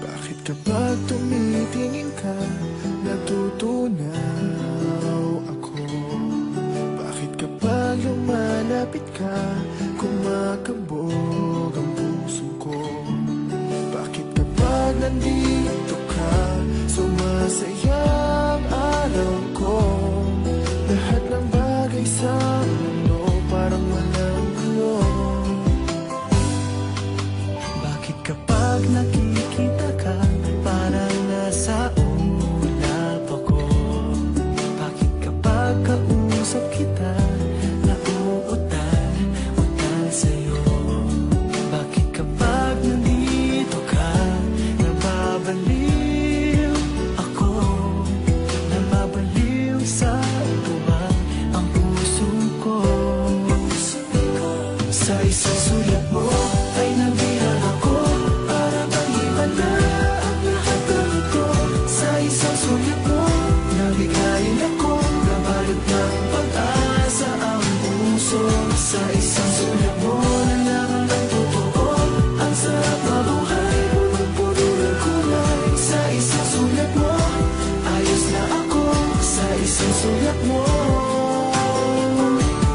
Bakit kapag tumitingin ka, natutunaw ako? Bakit kapag lumalapit ka, kumakabog ang puso ko? Bakit kapag nandito ka, sumasaya ang araw ko? Lahat ng bagay sa mundo parang walang gulo. Bakit kapag nakikita ka, parang nasa ulap ako? Bakit kapag kausap kita, nauutal-utal sa'yo? Bakit kapag nandito ka, nababaliw ako? Nababaliw sa tuwa ang puso ko. Sa isang sulat mo ay nabilang ako, para bang iba na ang lahat ng ito. Sa isang sulat mo, nabigayin ako, nabalot ng pag-asa ang puso. Sa isang sulat mo, nalaman ng totoo, ang sarap mabuhay, punong-puno ng kulay. Sa isang sulat mo, ayos na ako. Sa isang sulat mo,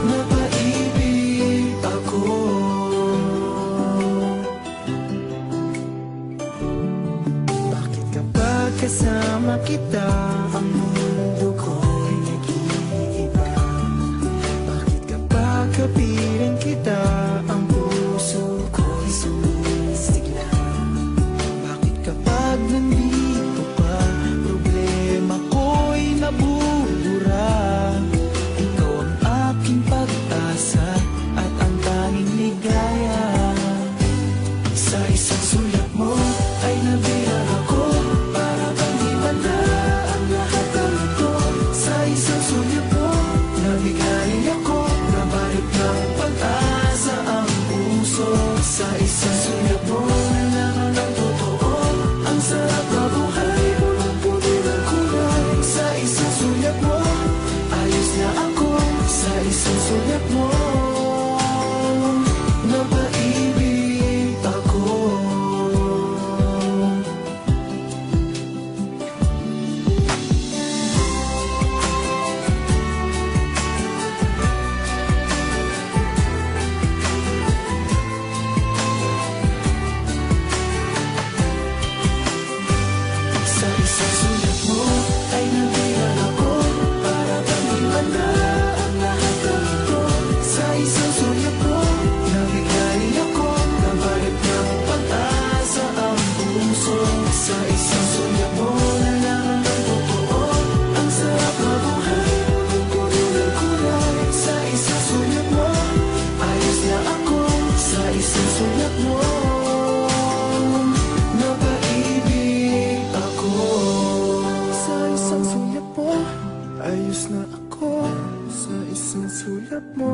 napaibig ako. Bakit kapag kasama kita, ang mundo ko'y nag-iiba? Bakit kapag kapiling kita, ang puso ko'y sumisigla? Bakit kapag nandito ka, problema ko'y nabubura? Ikaw ang aking pag-asa at ang tanging ligaya. Sa isang sulat mo ay nabilang ako, para bang iba na ang lahat ng ito. Sa isang sulat mo, nabigayin ako, nabalot ng pag-asa ang puso. Sa isang sulat mo, nalaman ng totoo, ang sarap mabuhay, punong-puno ng kulay. Sa isang sulat mo, ayos na ako. Sa isang sulat mo, napaibig ako. Sa isang sulat mo ay nabilang ako, para bang iba na ang lahat ng ito. Sa isang sulat mo, nabigayin ako, nabalot ng pag-asa ang puso. Sa isang sulat mo, nalaman ng totoo, ang sarap mabuhay, punong-puno ng kulay. Sa isang sulat mo, ayos na ako. Sa isang sulat mo, napaibig ako. Sa isang sulat mo, ayos na ako. Sa isang sulat mo,